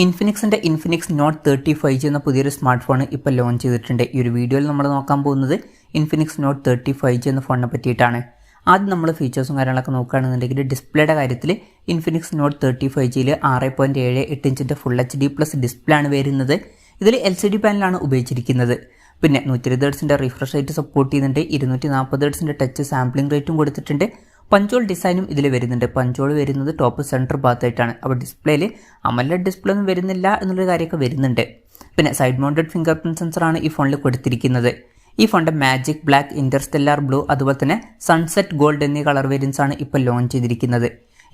ഇൻഫിനിക്സിൻ്റെ Infinix not 35G എന്ന പുതിയൊരു smart phone ഇപ്പോൾ ലോഞ്ച് ചെയ്തിട്ടുണ്ട്. ഈ ഒരു വീഡിയോയിൽ നമ്മൾ നോക്കാൻ പോകുന്നത് ഇൻഫിനിക്സ് നോട്ട് 35G എന്ന ഫോണിനെ പറ്റിയിട്ടാണ്. ആദ്യം നമ്മൾ ഫീച്ചേഴ്സും കാര്യങ്ങളൊക്കെ നോക്കുകയാണെന്നുണ്ടെങ്കിൽ ഡിസ്പ്ലേയുടെ കാര്യത്തിൽ ഇൻഫിനിക്സ് നോട്ട് 35Gയിൽ 6.78 ഇഞ്ചിൻ്റെ ഫുൾ HD+ ഡിസ്പ്ലേ ആണ് വരുന്നത്. ഇതിൽ LCD പാനലാണ് ഉപയോഗിച്ചിരിക്കുന്നത്. പിന്നെ 120 ഹെർട്സിൻ്റെ റിഫ്രഷ് റേറ്റ് സപ്പോർട്ട് ചെയ്യുന്നുണ്ട്. 240 ഹെർട്സിൻ്റെ ടച്ച് സാമ്പിളിംഗ് റേറ്റും കൊടുത്തിട്ടുണ്ട്. പഞ്ചോൾ ഡിസൈനും ഇതിൽ വരുന്നുണ്ട്. പഞ്ചോൾ വരുന്നത് ടോപ്പ് സെൻറ്റർ ഭാഗത്തായിട്ടാണ്. അപ്പോൾ ഡിസ്പ്ലേയിൽ അമോലെഡ് ഡിസ്പ്ലേ ഒന്നും വരുന്നില്ല എന്നുള്ളൊരു കാര്യമൊക്കെ വരുന്നുണ്ട്. പിന്നെ സൈഡ് മൗണ്ടഡ് ഫിംഗർ പ്രിൻറ് സെൻസറാണ് ഈ ഫോണിൽ കൊടുത്തിരിക്കുന്നത്. ഈ ഫോണിൻ്റെ മാജിക് ബ്ലാക്ക്, ഇൻ്റർസ്റ്റെല്ലാർ ബ്ലൂ, അതുപോലെ തന്നെ സൺസെറ്റ് ഗോൾഡ് എന്നീ കളർ വേരിയൻസ് ആണ് ഇപ്പോൾ ലോഞ്ച് ചെയ്തിരിക്കുന്നത്.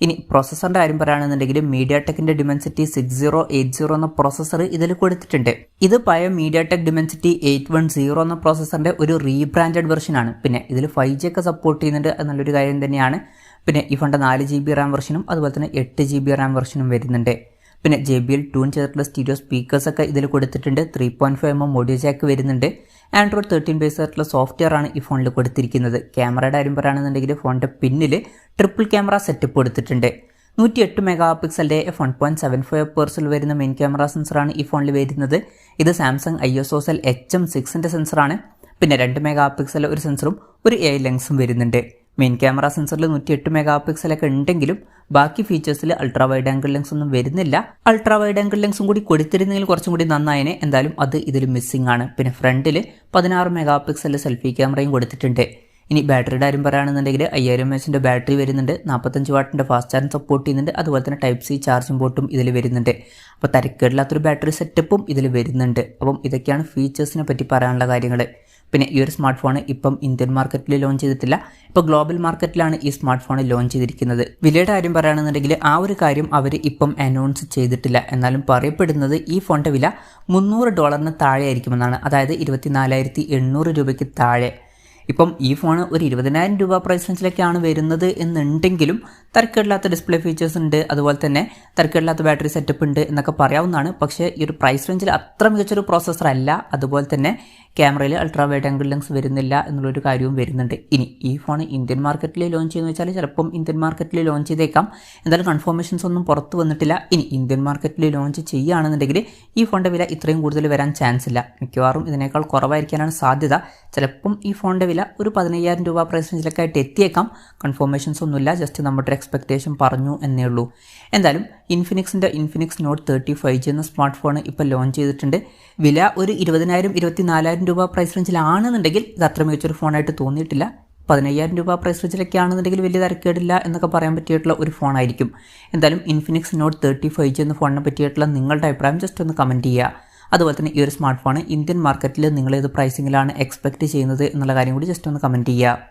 ഇനി പ്രോസസ്സറിൻ്റെ കാര്യം പറയുകയാണെന്നുണ്ടെങ്കിൽ മീഡിയാടെക്കിൻ്റെ ഡിമെൻസിറ്റി 6080 എന്ന പ്രോസസ്സർ ഇതിൽ കൊടുത്തിട്ടുണ്ട്. ഇത് പഴയ മീഡിയാടെക് ഡിമെൻസിറ്റി 810 എന്ന പ്രോസസ്സറിൻ്റെ ഒരു റീബ്രാൻഡഡ് വെർഷനാണ്. പിന്നെ ഇതിൽ 5G ഒക്കെ സപ്പോർട്ട് ചെയ്യുന്നുണ്ട് എന്നുള്ളൊരു കാര്യം തന്നെയാണ്. പിന്നെ ഈ ഫോണിൻ്റെ 4GB റാം വെർഷനും അതുപോലെ തന്നെ 8GB റാം വെർഷനും വരുന്നുണ്ട്. പിന്നെ JBL ട്യൂൺ ചെയ്തിട്ടുള്ള സ്റ്റീരിയോ സ്പീക്കേഴ്സൊക്കെ ഇതിൽ കൊടുത്തിട്ടുണ്ട്. 3.5mm ഓഡിയോ ജാക്ക് വരുന്നുണ്ട്. ആൻഡ്രോയിഡ് 13 ബേസ് ആയിട്ടുള്ള സോഫ്റ്റ്വെയർ ആണ് ഈ ഫോണിൽ കൊടുത്തിരിക്കുന്നത്. ക്യാമറയുടെ കാര്യം പറയുകയാണെന്നുണ്ടെങ്കിൽ ഫോണിൻ്റെ പിന്നിൽ ട്രിപ്പിൾ ക്യാമറ സെറ്റപ്പ് കൊടുത്തിട്ടുണ്ട്. 108 മെഗാപിക്സലിൻ്റെ f1.75 വരുന്ന മെയിൻ ക്യാമറ സെൻസറാണ് ഈ ഫോണിൽ വരുന്നത്. ഇത് സാംസങ് ISOCELL HM6ൻ്റെ സെൻസറാണ്. പിന്നെ 2 മെഗാപിക്സൽ ഒരു സെൻസറും ഒരു AI ലെൻസും വരുന്നുണ്ട്. മെയിൻ ക്യാമറ സെൻസറിൽ 108 മെഗാപിക്സലൊക്കെ ഉണ്ടെങ്കിലും ബാക്കി ഫീച്ചേഴ്സിൽ അൾട്രാ വൈഡ് ആംഗിൾ ലെൻസ് ഒന്നും വരുന്നില്ല. അൾട്രാ വൈഡ് ആംഗിൾ ലെൻസും കൂടി കൊടുത്തിരുന്നെങ്കിൽ കുറച്ചും കൂടി നന്നായേനെ. എന്തായാലും അത് ഇതിൽ മിസ്സിംഗ് ആണ്. പിന്നെ ഫ്രണ്ടിൽ 16 മെഗാപിക്സൽ സെൽഫി ക്യാമറയും കൊടുത്തിട്ടുണ്ട്. ഇനി ബാറ്ററിയുടെ കാര്യം പറയുകയാണെന്നുണ്ടെങ്കിൽ 5000 mAh ബാറ്ററി വരുന്നുണ്ട്. 45 വാട്ടിൻ്റെ ഫാസ്റ്റ് ചാർജ് സപ്പോർട്ട് ചെയ്യുന്നുണ്ട്. അതുപോലെ തന്നെ Type C ചാർജിംഗ് പോർട്ടും ഇതിൽ വരുന്നുണ്ട്. അപ്പോൾ തരക്കേടില്ലാത്തൊരു ബാറ്ററി സെറ്റപ്പും ഇതിൽ വരുന്നുണ്ട്. അപ്പം ഇതൊക്കെയാണ് ഫീച്ചേഴ്സിനെ പറ്റി പറയാനുള്ള കാര്യങ്ങൾ. പിന്നെ ഈ ഒരു സ്മാർട്ട് ഫോൺ ഇപ്പം ഇന്ത്യൻ മാർക്കറ്റിൽ ലോഞ്ച് ചെയ്തിട്ടില്ല. ഇപ്പോൾ ഗ്ലോബൽ മാർക്കറ്റിലാണ് ഈ സ്മാർട്ട് ഫോൺ ലോഞ്ച് ചെയ്തിരിക്കുന്നത്. വിലയുടെ കാര്യം പറയുകയാണെന്നുണ്ടെങ്കിൽ ആ ഒരു കാര്യം അവർ ഇപ്പം അനൗൺസ് ചെയ്തിട്ടില്ല. എന്നാലും പറയപ്പെടുന്നത് ഈ ഫോണിൻ്റെ വില $300 താഴെ ആയിരിക്കുമെന്നാണ്. അതായത് 24,800 രൂപയ്ക്ക് താഴെ. ഇപ്പം ഈ ഫോൺ ഒരു 20,000 രൂപ പ്രൈസ് റേഞ്ചിലേക്കാണ് വരുന്നത് എന്നുണ്ടെങ്കിലും തരക്കേടില്ലാത്ത ഡിസ്പ്ലേ ഫീച്ചേഴ്സ് ഉണ്ട്, അതുപോലെ തന്നെ തരക്കേടില്ലാത്ത ബാറ്ററി സെറ്റപ്പ് ഉണ്ട് എന്നൊക്കെ പറയാവുന്നതാണ്. പക്ഷേ ഈ ഒരു പ്രൈസ് റേഞ്ചിൽ അത്ര മികച്ചൊരു പ്രോസസ്സർ അല്ല. അതുപോലെ തന്നെ ക്യാമറയിൽ അൾട്രാ വൈഡ് ആംഗിൾ ലെൻസ് വരുന്നില്ല എന്നുള്ളൊരു കാര്യവും വരുന്നുണ്ട്. ഇനി ഈ ഫോൺ ഇന്ത്യൻ മാർക്കറ്റിൽ ലോഞ്ച് ചെയ്യുന്ന വെച്ചാൽ ചിലപ്പം ഇന്ത്യൻ മാർക്കറ്റിൽ ലോഞ്ച് ചെയ്തേക്കാം. എന്തായാലും കൺഫർമേഷൻസ് ഒന്നും പുറത്ത് വന്നിട്ടില്ല. ഇനി ഇന്ത്യൻ മാർക്കറ്റിൽ ലോഞ്ച് ചെയ്യുകയാണെന്നുണ്ടെങ്കിൽ ഈ ഫോണിൻ്റെ വില ഇത്രയും കൂടുതൽ വരാൻ ചാൻസ് ഇല്ല. മിക്കവാറും ഇതിനേക്കാൾ കുറവായിരിക്കാനാണ് സാധ്യത. ചിലപ്പം ഈ ഫോണിൻ്റെ വില ഒരു 15,000 രൂപ പ്രൈസ് റേഞ്ചിലൊക്കെ ആയിട്ട് എത്തിയേക്കാം. കൺഫർമേഷൻസ് ഒന്നുമില്ല, ജസ്റ്റ് നമ്മുടെ എക്സ്പെക്ടേഷൻ പറഞ്ഞു എന്നേ ഉള്ളൂ. എന്തായാലും ഇൻഫിനിക്സ് നോട്ട് 35G എന്ന സ്മാർട്ട് ഫോൺ ഇപ്പോൾ ലോഞ്ച് ചെയ്തിട്ടുണ്ട്. വില ഒരു 20,000 24,000 രൂപ പ്രൈസ് റേഞ്ചിലാണെന്നുണ്ടെങ്കിൽ ഇത് അത്ര മികച്ചൊരു ഫോണായിട്ട് തോന്നിയിട്ടില്ല. 15,000 രൂപ പ്രൈസ് റേഞ്ചിലൊക്കെ ആണെന്നുണ്ടെങ്കിൽ വലിയ തരക്കേടില്ല എന്നൊക്കെ പറയാൻ പറ്റിയിട്ടുള്ള ഒരു ഫോണായിരിക്കും. എന്തായാലും ഇൻഫിനിക്സ് നോട്ട് 35G എന്ന ഫോണിനെ പറ്റിയിട്ടുള്ള നിങ്ങളുടെ അഭിപ്രായം ജസ്റ്റ് ഒന്ന് കമൻറ്റ് ചെയ്യുക. അതുപോലെ തന്നെ ഈ ഒരു സ്മാർട്ട് ഫോൺ ഇന്ത്യൻ മാർക്കറ്റിൽ നിങ്ങൾ ഏത് പ്രൈസിങ്ങിലാണ് എക്സ്പെക്റ്റ് ചെയ്യുന്നത് എന്നുള്ള കാര്യം കൂടി ജസ്റ്റ് ഒന്ന് കമൻറ്റ് ചെയ്യുക.